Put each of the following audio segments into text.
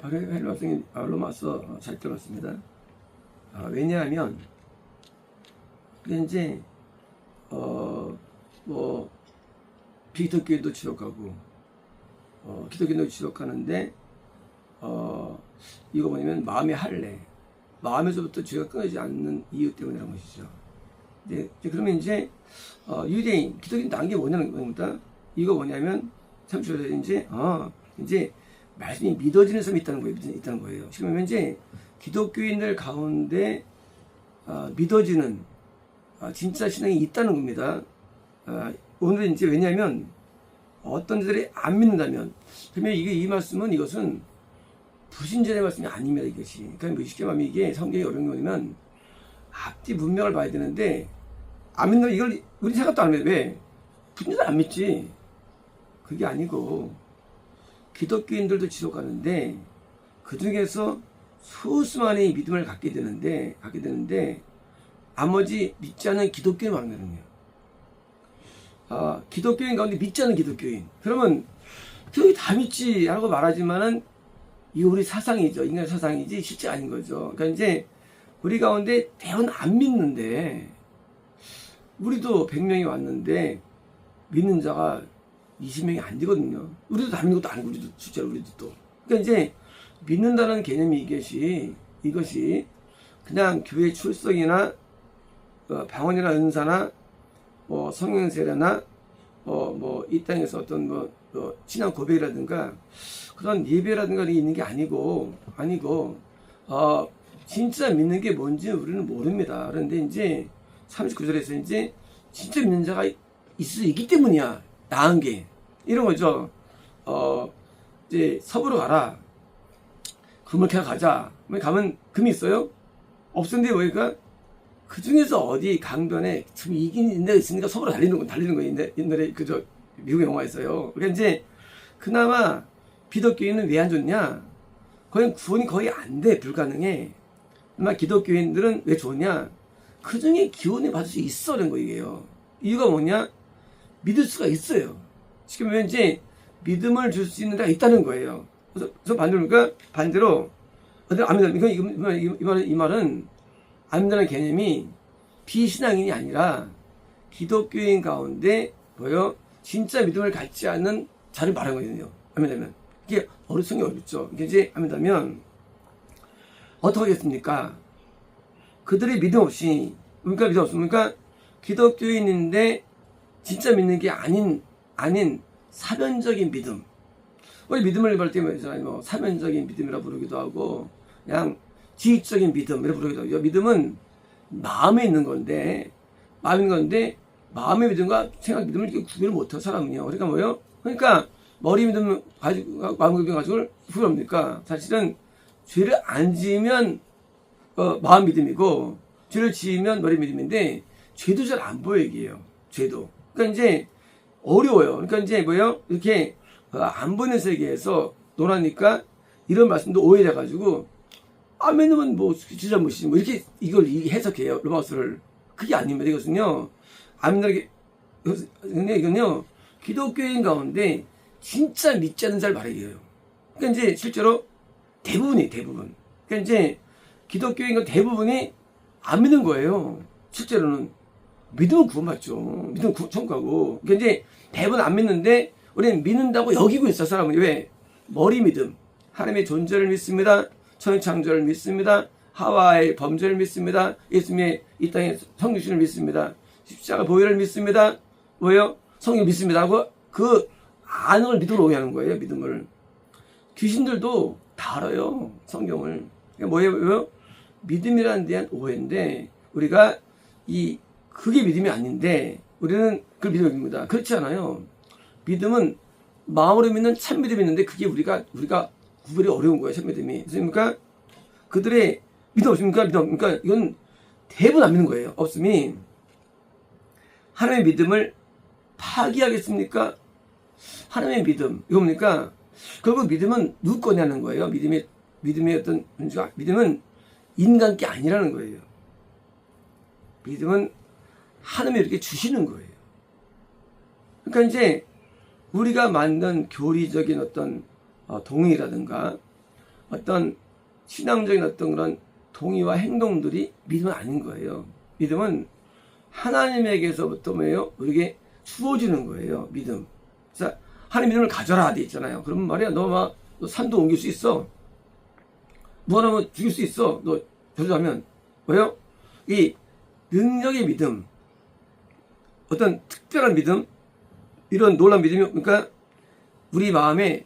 바로 헬라성이 로마서 잘 들었습니다. 왜냐하면 이제 뭐 기독교인도 지옥하고 기독교인도 지옥하는데 이거 뭐냐면 마음의 할례, 마음에서부터 죄가 끊어지지 않는 이유 때문이라는 것이죠. 그러면 이제 유대인, 기독교인 난 게 뭐냐는 겁니다. 이거 뭐냐면 참 주어져 이제 말씀이 믿어지는 사람이 있다는 거예요. 지금 이제 기독교인들 가운데 믿어지는 진짜 신앙이 있다는 겁니다. 오늘은 이제 왜냐하면 어떤 이들이 안 믿는다면, 그러면 이 말씀은 이것은 불신자의 말씀이 아닙니다. 이것이. 그러니까 쉽게 말하면 이게 성경이 어려운 거냐면 앞뒤 문맥을 봐야 되는데 안 믿는 이걸 우리 생각도 안 믿어. 왜? 불신자 안 믿지. 그게 아니고 기독교인들도 지옥 가는데 그 중에서 소수만의 믿음을 갖게 되는데 나머지 믿지 않는 기독교인 많거든요. 기독교인 가운데 믿지 않는 기독교인. 그러면 기독교 다 믿지 하고 말하지만은 이 우리 사상이죠. 인간의 사상이지 실제 아닌 거죠. 그러니까 이제 우리 가운데 대부분 안 믿는데 우리도 100명이 왔는데 믿는 자가 20명이 안 되거든요. 우리도 다 믿는 것도 아니고 실제로 우리도 또. 그러니까 이제 믿는다는 개념이 이것이 그냥 교회 출석이나 방언이나 은사나 성령 세례나 이 땅에서 어떤 신앙 고백이라든가 그런 예배라든가 이게 있는 게 아니고 진짜 믿는 게 뭔지 우리는 모릅니다. 그런데 이제 39절에서 이제 진짜 믿는 자가 있기 때문이야. 나은 게 이런 거죠. 이제 섭으로 가라. 금을 캐러 가자. 가면 금이 있어요? 없었는데 뭐니까 그 중에서 어디 강변에 좀 이긴 데가 있으니까 섭으로 달리는 거예요. 옛날에 그저 미국 영화 있어요. 그러니까 이제 그나마 기독교인은 왜 안 좋냐? 구원이 거의 안 돼. 불가능해. 그러나 기독교인들은 왜 좋냐? 그 중에 기원을 받을 수 있어라는 거예요. 이유가 뭐냐? 믿을 수가 있어요. 지금 이제 믿음을 줄 수 있는 데가 있다는 거예요. 그래서 반대로 안 믿는다. 이 말은 안 믿는다는 개념이 비신앙인이 아니라 기독교인 가운데 진짜 믿음을 갖지 않는 자를 말하는 거거든요. 안 믿으면 이게 성이 어렵죠. 이게 이제 안 믿으면 어떻게 하겠습니까? 그들의 믿음 없이, 그러니까 기독교인인데 진짜 믿는 게 아닌 사변적인 믿음. 우리 믿음을 말할 때 사변적인 믿음이라 부르기도 하고 그냥 지식적인 믿음이라 부르기도 하고, 믿음은 마음에 있는 건데 마음의 믿음과 생각 믿음을 구분을 못해요, 사람은요. 그러니까 그러니까 머리 믿음 가지고 마음 믿음 가지고 부럽니까? 사실은 죄를 안 지으면 마음 믿음이고 죄를 지으면 머리 믿음인데 죄도 잘 안 보여 이게요. 죄도. 그러니까 이제 어려워요. 그러니까 이제 이렇게 안 보이는 세계에서 논하니까 이런 말씀도 오해돼가지고 믿으면 주 잘못이지 이렇게 이걸 해석해요. 로마서를. 그게 아닙니다. 이것은요. 안 믿는 이건요. 기독교인 가운데 진짜 믿지 않는 자를 말해요. 그러니까 이제 실제로 대부분. 그러니까 이제 기독교인과 대부분이 안 믿는 거예요. 실제로는 믿으면 구원받죠. 믿으면 천국 가고. 그러니까 이제 대부분 안 믿는데 우리는 믿는다고 여기고 있어. 사람은 왜? 머리 믿음. 하나님의 존재를 믿습니다. 천지창조를 믿습니다. 하와의 범죄를 믿습니다. 예수님의 이 땅의 성육신을 믿습니다. 십자가 보혈을 믿습니다. 성령 믿습니다 하고 그 아는 걸 믿음으로 오해하는 거예요. 믿음을. 귀신들도 다 알아요. 성경을. 그러니까 믿음이라는 데한 오해인데 우리가 그게 믿음이 아닌데 우리는 그걸 믿음입니다. 그렇지 않아요. 믿음은 마음으로 믿는 참 믿음이 있는데 그게 우리가 구별이 어려운 거예요. 참 믿음이. 그러니까 그들의 믿음 없습니까? 그러니까 이건 대부분 안 믿는 거예요. 없음이 하나님의 믿음을 파기하겠습니까? 하나님의 믿음. 이거 뭡니까? 결국 믿음은 누구 거냐는 거예요. 믿음의 어떤 문제가, 믿음은 인간 게 아니라는 거예요. 믿음은 하나님이 이렇게 주시는 거예요. 그러니까 이제 우리가 만든 교리적인 어떤 동의라든가 어떤 신앙적인 어떤 그런 동의와 행동들이 믿음은 아닌 거예요. 믿음은 하나님에게서부터 뭐예요? 우리에게 주어지는 거예요. 믿음. 자, 하나님 믿음을 가져라 돼 있잖아요. 그러면 말이야, 너 산도 옮길 수 있어. 무한하면 죽일 수 있어. 너 저주하면 뭐예요? 이 능력의 믿음, 어떤 특별한 믿음, 이런 놀라운 믿음이, 그러니까 우리 마음에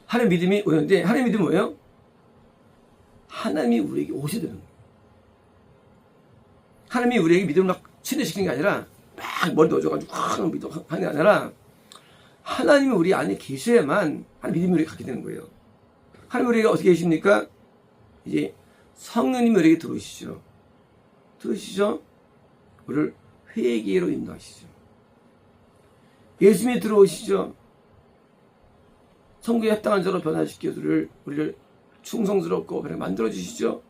하나님 믿음이 오는데, 하나님 믿음은 뭐예요? 하나님이 우리에게 오셔야 되는 거예요. 하나님이 우리에게 믿음을 막 친해시키는 게 아니라 막 머리 넣어줘가지고 확 믿어 하는 게 아니라, 하나님이 우리 안에 계셔야만 하나님 믿음이 우리에게 갖게 되는 거예요. 하나님 우리에게 어떻게 계십니까? 이제 성령님이 우리에게 들어오시죠? 우리를 회개로 인도하시죠. 예수님이 들어오시죠. 성경에 합당한 자로 변화시켜 우리를 충성스럽고 만들어 주시죠.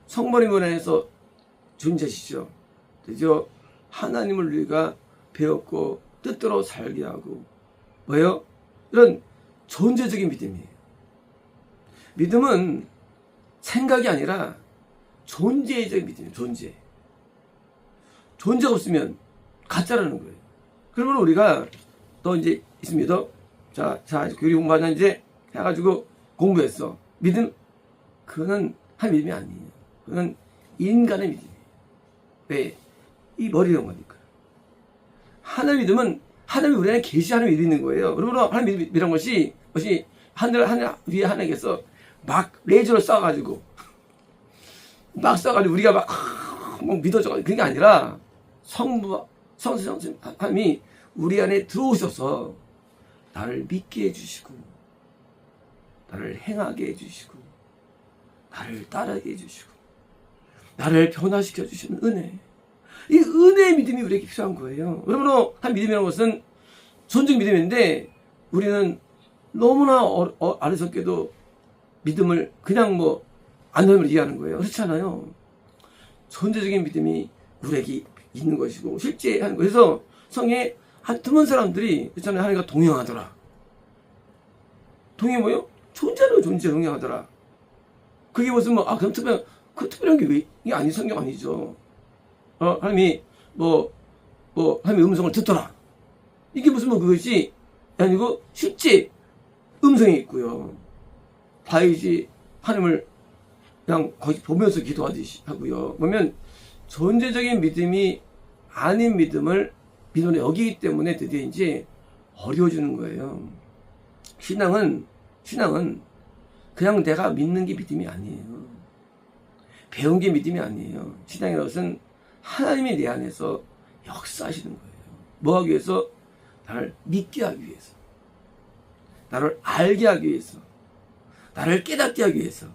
성모님 안에서 존재하시죠. 드디어 하나님을 우리가 배웠고 뜻대로 살게 하고 뭐예요? 이런 존재적인 믿음이에요. 믿음은 생각이 아니라 존재적인 믿음이에요. 존재가 없으면 가짜라는 거예요. 그러면 우리가 너 이제 있습니다. 자, 교리 공부하자 이제 해가지고 공부했어. 믿음? 그거는 한 믿음이 아니에요. 그거는 인간의 믿음이에요. 왜? 이 머리는 거니까. 하나님 믿음은 하나님이 우리 안에 계시하는 믿음이 있는 거예요. 그러므로 하나님 믿음이란 것이 하늘 위에 하나님께서 막 레이저를 쏴가지고 우리가 막 믿어져. 그런 게 아니라 성부, 성신 하나님이 우리 안에 들어오셔서 나를 믿게 해주시고, 나를 행하게 해주시고, 나를 따르게 해주시고, 나를 변화시켜 주시는 은혜. 이 은혜의 믿음이 우리에게 필요한 거예요. 그러므로 한 믿음이라는 것은 존중 믿음인데, 우리는 너무나 어리석게도 믿음을 그냥 안전을 이해하는 거예요. 그렇지 않아요. 존재적인 믿음이 우리에게 있는 것이고 실제 하는 거예요. 그래서 성경에 한 드문 사람들이 있잖아요. 하나님과 동행하더라. 동행 뭐요? 존재로 동행하더라. 그게 무슨 그럼 특별한 게 왜? 이게 아니 성경 아니죠. 하나님이 하나님의 음성을 듣더라. 이게 무슨 그것이 아니고 실제 음성이 있고요. 다윗이 하나님을 그냥 거기 보면서 기도하듯이 하고요. 보면 존재적인 믿음이 아닌 믿음을 믿음으로 여기기 때문에 드디어 이제 어려워지는 거예요. 신앙은 그냥 내가 믿는 게 믿음이 아니에요. 배운 게 믿음이 아니에요. 신앙이라는 것은 하나님이 내 안에서 역사하시는 거예요. 뭐 하기 위해서? 나를 믿게 하기 위해서, 나를 알게 하기 위해서, 나를 깨닫게 하기 위해서,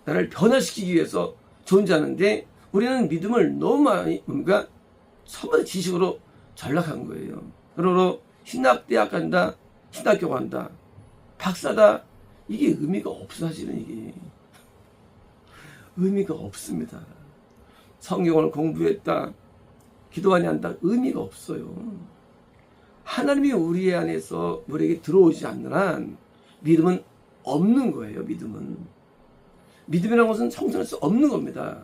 나를 변화시키기 위해서 존재하는데, 우리는 믿음을 너무 많이 처음부터 지식으로 전락한 거예요. 그러므로 신학대학 간다, 신학교 간다, 박사다, 이게 의미가 없어. 사실은 이게 의미가 없습니다. 성경을 공부했다, 기도 많이 한다, 의미가 없어요. 하나님이 우리 안에서 우리에게 들어오지 않는 한 믿음은 없는 거예요. 믿음이라는 것은 성취할 수 없는 겁니다.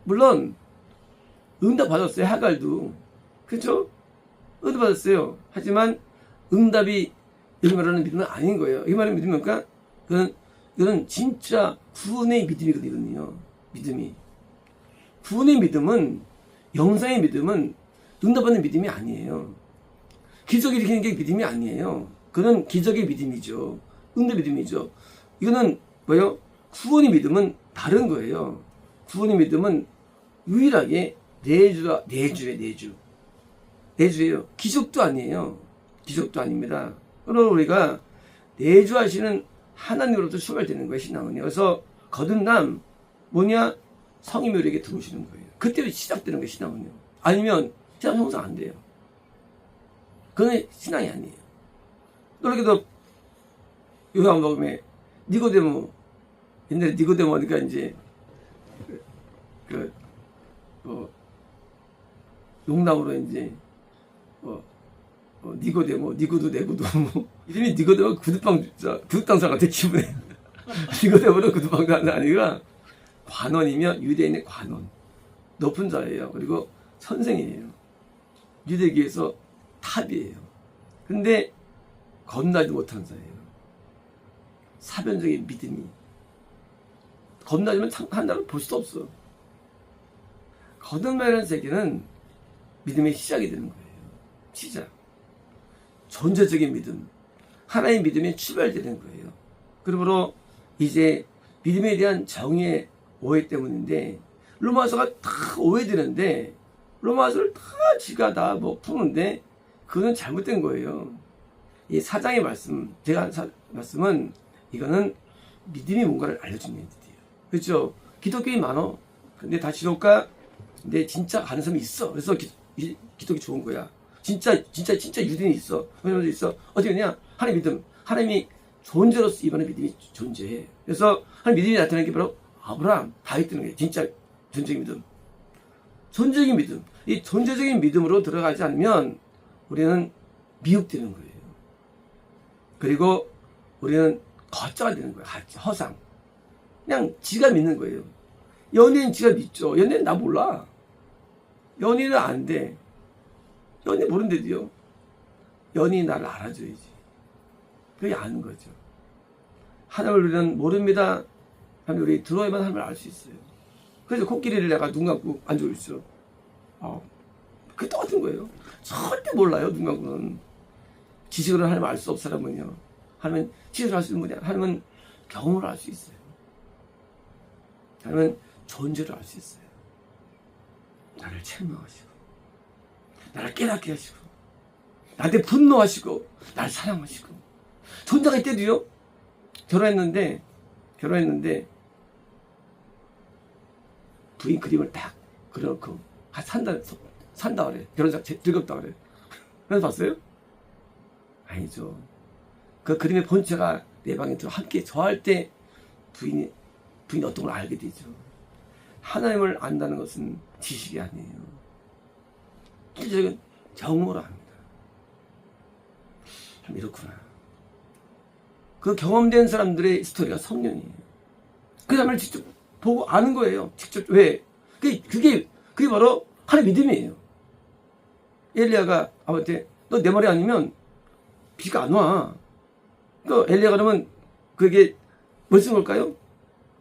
물론 응답 받았어요. 하갈도. 그렇죠? 응답 받았어요. 하지만 응답이 여기 말하는 믿음은 아닌 거예요. 여기 말하는 믿음은 뭘까? 그건 진짜 구원의 믿음이거든요. 믿음이. 구원의 믿음은, 영상의 믿음은 응답받는 믿음이 아니에요. 기적을 일으키는 게 믿음이 아니에요. 그건 기적의 믿음이죠. 응답 믿음이죠. 이거는 뭐예요? 구원의 믿음은 다른 거예요. 구원의 믿음은 유일하게 내주예요. 기적도 아니에요. 기적도 아닙니다. 그러나 우리가 내주하시는 하나님으로부터 출발되는 거예요. 신앙은요. 그래서 거듭남 뭐냐? 성령이 우리에게 들어오시는 거예요. 그때 시작되는 거예요. 신앙은요. 아니면 신앙 형성 안 돼요. 그건 신앙이 아니에요. 놀랍게도 요한복음에 니고데모, 옛날에 니고데모니까 이제 농담으로 이제 니고데모, 니고도 내고도 이름이 니고데모 구두당 사람 같아 기분에. 니고데모는 그 두방도 아니라 관원이며 유대인의 관원, 높은 자예요. 그리고 선생이에요. 유대계에서 탑이에요. 근데 겁나지 못한 자예요. 사변적인 믿음이. 겁나지만 한다는 볼 수도 없어. 거듭나는 세계는 믿음의 시작이 되는 거예요. 시작. 존재적인 믿음. 하나의 믿음이 출발되는 거예요. 그러므로 이제 믿음에 대한 정의의 오해 때문인데, 로마서가 다 오해되는데, 로마서를 다 지가 다 뭐 푸는데, 그거는 잘못된 거예요. 이 사장의 말씀, 제가 한 말씀은, 이거는 믿음이 뭔가를 알려주는 얘기예요. 그렇죠? 기독교인 많어. 근데 다 지독가? 근데 진짜 가는 사람이 있어. 그래서 기독이 좋은 거야. 진짜 유대인이 있어. 왜냐면 있어. 어디 있냐? 하나님 믿음. 하나님이 존재로서 이번에 믿음이 존재해. 그래서 하나님 믿음이 나타나는 게 바로 아브라함, 다윗 되는 거예요. 진짜 존재적인 믿음. 존재적인 믿음. 이 존재적인 믿음으로 들어가지 않으면 우리는 미혹되는 거예요. 그리고 우리는 거짜가 되는 거예요. 허상. 그냥 지가 믿는 거예요. 연예인 지가 믿죠. 연예인 나 몰라. 연예인은 안 돼. 연예인 모른대도요. 연예인 나를 알아줘야지. 그게 아는 거죠. 하나님을 우리는 모릅니다. 하나님 우리 들어야만 하나님을 알 수 있어요. 그래서 코끼리를 내가 눈 감고 앉아 있어. 그게 똑같은 거예요. 절대 몰라요. 눈 감고는. 지식으로 하나님 알 수 없는 사람은요. 하나님은 지식으로 할 수 있는 분이야. 하나님은 경험을 알 수 있어요. 하나님은 존재를 알 수 있어요. 나를 책망하시고, 나를 깨닫게 하시고, 나한테 분노하시고, 나를 사랑하시고. 존재가 이때도요. 결혼했는데 부인 그림을 딱 그려놓고 산다 그래. 결혼식 즐겁다 그래. 그래서 봤어요? 아니죠. 그 그림의 본체가 내 방에 들어 함께 저할 때 부인이 어떤 걸 알게 되죠. 하나님을 안다는 것은 지식이 아니에요. 실질적인 경험으로 합니다. 참 이렇구나. 그 경험된 사람들의 스토리가 성령이에요. 그 사람을 직접 보고 아는 거예요. 직접. 왜? 그게 바로 하나의 믿음이에요. 엘리야가 아버한테 너 내 말이 아니면 비가 안 와. 그 엘리야가 그러면 그게 뭘 쓴 걸까요?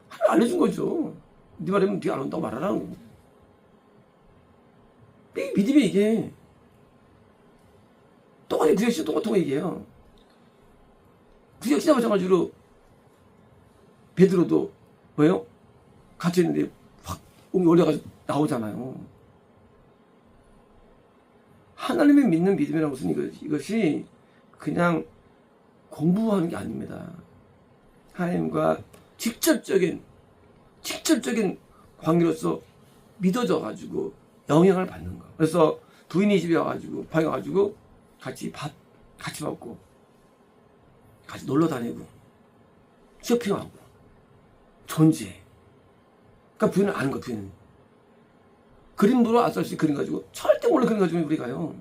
하나님 알려준 거죠. 네 말이면 비가 안 온다고 말하라는 거예요. 이게 믿음이 이게. 똑같이 구약시도 똑같은 거 얘기해요. 구약시나 마찬가지로 베드로도 뭐예요? 갇혀있는데 확 올려가지고 나오잖아요. 하나님의 믿는 믿음이라는 것은 이것이 그냥 공부하는 게 아닙니다. 하나님과 직접적인 관계로서 믿어져 가지고 영향을 받는 거. 그래서 부인이 집에 와가지고 방에 와가지고 같이 먹고 같이 놀러 다니고 쇼핑하고 존재해. 그러니까 부인은 아는 거. 부인은 그림 보러 아싸씨 그림 가지고 절대 몰라. 그림 가지고 우리가요.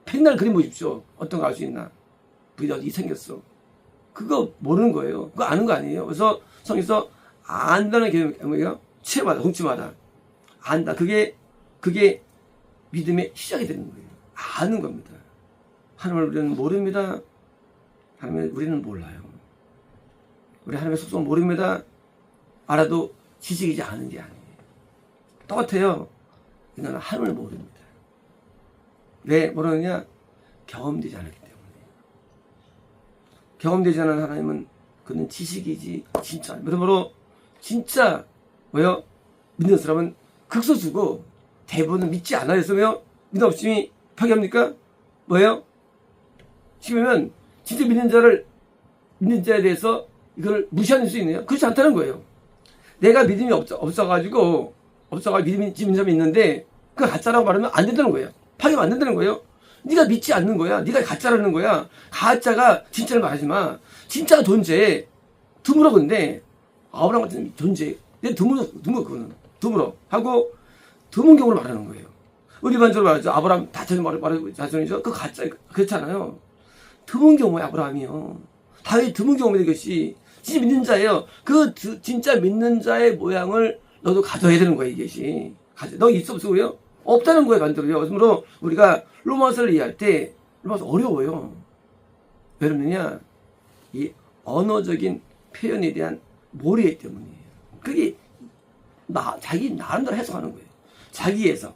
맨날 그림 보십시오. 어떤 거 알 수 있나. 부인이 어디 생겼어. 그거 모르는 거예요. 그거 아는 거 아니에요. 그래서 성에서 안다는 게 뭐예요? 체마다 동치마다 안다. 그게 믿음의 시작이 되는 거예요. 아는 겁니다. 하나님을 우리는 모릅니다. 하나님을 우리는 몰라요. 우리 하나님의 속성을 모릅니다. 알아도 지식이지 않은 게 아니에요. 똑같아요. 인간은 하나님을 모릅니다. 왜 모르느냐? 경험되지 않았기 때문에. 경험되지 않은 하나님은 그는 지식이지 진짜 아니에요. 그러므로 진짜 뭐요? 믿는 사람은 극소수고 대부분은 믿지 않아요. 그래서 믿음 없음이 파괴합니까? 뭐예요? 지금은 진짜 믿는 자에 대해서 이걸 무시할 수 있네요. 그렇지 않다는 거예요. 내가 믿음이 없어가지고 믿는 사람이 있는데 그 가짜라고 말하면 안 된다는 거예요. 파괴하면 안 된다는 거예요. 네가 믿지 않는 거야. 네가 가짜라는 거야. 가짜가 진짜를 말하지 마. 진짜가 존재해. 드물어. 근데 아브라함 같은 존재. 드물어 그거는. 드물어 하고 드문 경우를 말하는 거예요. 일반적으로 말하죠. 아브라함 자손이죠. 그 가짜 그렇잖아요. 드문 경우에 아브라함이요. 다윗 드문 경우에 것이 진짜 믿는 자예요. 진짜 믿는 자의 모양을 너도 가져야 되는 거야, 이것이. 너 있어 없어요? 없다는 거예요, 반대로요. 그러므로 우리가 로마서를 이해할 때 로마서 어려워요. 왜 그러느냐? 이 언어적인 표현에 대한 몰입 때문이에요. 그게 자기 나름대로 해석하는 거예요. 자기 해석.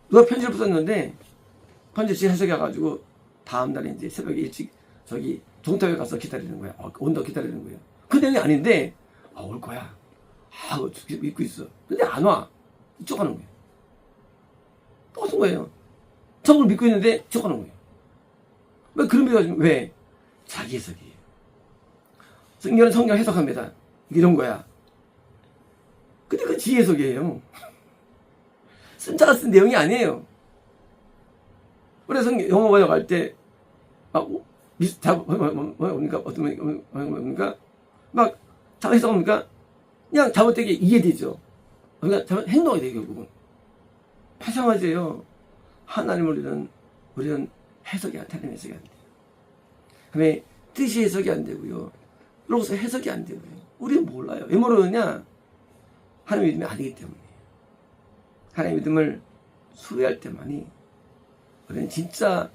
누가 편지를 썼는데 편지를 해석해가지고 다음날에 이제 새벽에 일찍 저기 종탑에 가서 기다리는 거야. 온다고 기다리는 거예요. 그 내용이 아닌데 올 거야. 믿고 있어. 근데 안 와. 쭉 하는 거예요. 또 어떤 거예요. 저걸 믿고 있는데 쭉 하는 거예요. 왜 그런 믿어가지고 왜? 자기 해석이에요. 성경 해석합니다. 이런 거야. 근데 그 지 해석이에요. 쓴자가 쓴 내용이 아니에요. 그래서 영어 번역할 때 뭡니까? 어떤 뭡니까? 막 해석합니까? 그냥 잘못되게 이해되죠. 그러니까 잘못 행동이 되게 결국은. 마찬가지예요. 하나님을 우리는 해석이 안 돼요. 해석이 안 돼요. 그다음에 뜻이 해석이 안 되고요. 로고스 해석이 안 되고요. 우리는 몰라요. 왜 모르느냐? 하나님 믿음이 아니기 때문에. 하나님 믿음을 수리할 때만이 우리는 진짜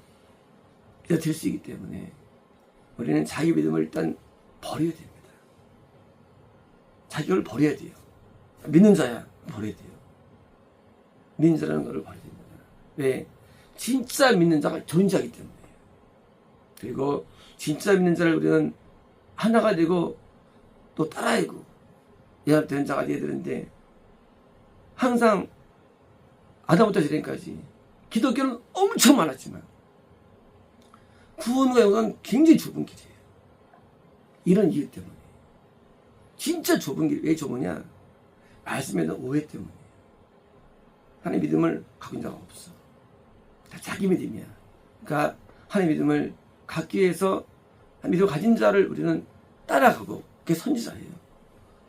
될 수 있기 때문에 우리는 자기 믿음을 일단 버려야 됩니다. 자기를 버려야 돼요. 믿는 자야 버려야 돼요. 믿는 자라는 것을 버려야 됩니다. 왜? 진짜 믿는 자가 존재하기 때문에. 그리고 진짜 믿는 자를 우리는 하나가 되고 또 따라이고 연합되는 자가 되어야 되는데 항상 아담부터 지금까지 기독교는 엄청 많았지만 구원과 영광은 굉장히 좁은 길이에요. 이런 이유 때문에. 진짜 좁은 길. 왜 좁으냐? 말씀에 대한 오해 때문에. 하나님 믿음을 갖고 있는 자가 없어. 다 자기 믿음이야. 그러니까 하나님 믿음을 갖기 위해서 하나님 믿음을 가진 자를 우리는 따라가고 그게 선지자예요.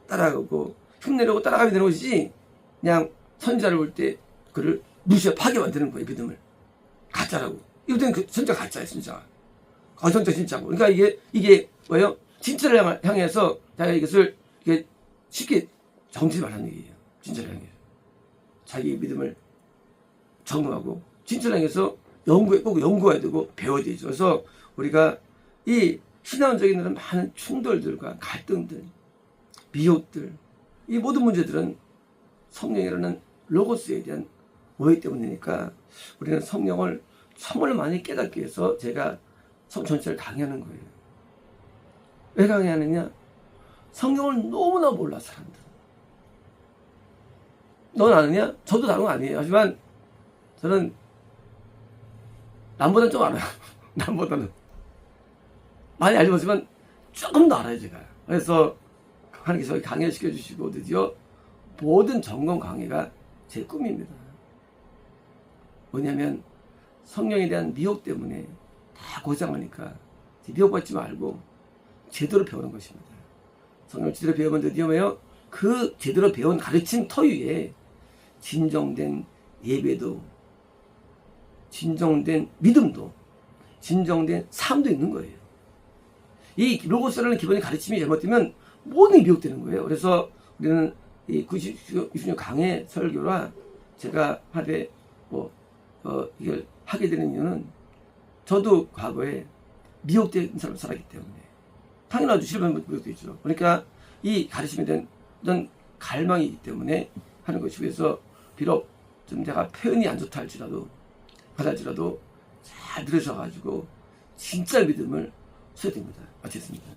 따라가고 흉내내고 따라가면 되는 것이지 그냥 선지자를 볼 때 그를 무시하게 만드는 거예요. 믿음을. 가짜라고. 이럴 그 선지자가 가짜예요. 진짜. 선지자 진짜고. 그러니까 이게 뭐예요? 진짜를 향해서 자기가 이것을 쉽게 정치지 말라는 얘기예요. 진짜를 향해서. 자기 믿음을 점검하고 진짜를 향해서 꼭 연구해야 되고 배워야 되죠. 그래서 우리가 이 신앙적인 많은 충돌들과 갈등들, 미혹들, 이 모든 문제들은 성령이라는 로고스에 대한 오해 때문이니까 우리는 성령을 정말 많이 깨닫기 위해서 제가 성 전체를 강의하는 거예요. 왜 강의하느냐? 성경을 너무나 몰라 사람들은. 넌 아느냐? 저도 다른 거 아니에요. 하지만 저는 남보다는 좀 알아요. 남보다는 많이 알지 못하지만 조금 더 알아요 제가. 그래서 하나님께서 강의를 시켜주시고 드디어 모든 점검 강의가 제 꿈입니다. 뭐냐면 성령에 대한 미혹 때문에 다 고생하니까 미혹받지 말고 제대로 배우는 것입니다. 성령을 제대로 배우면 드디어 뭐예요? 그 제대로 배운 가르침 터 위에 진정된 예배도, 진정된 믿음도, 진정된 삶도 있는 거예요. 이 로고스라는 기본의 가르침이 잘못되면 모든 게 미혹되는 거예요. 그래서 우리는 이 96 강의 설교라 제가 하되 이걸 하게 되는 이유는 저도 과거에 미혹된 사람을 살았기 때문에 당연하죠. 실패한 미혹도 있죠. 그러니까 이 가르침에 대한 어떤 갈망이 있기 때문에 하는 것이고 그래서 비록 좀 제가 표현이 안 좋다 할지라도 잘 들으셔가지고 진짜 믿음을 써야 됩니다. 마치겠습니다.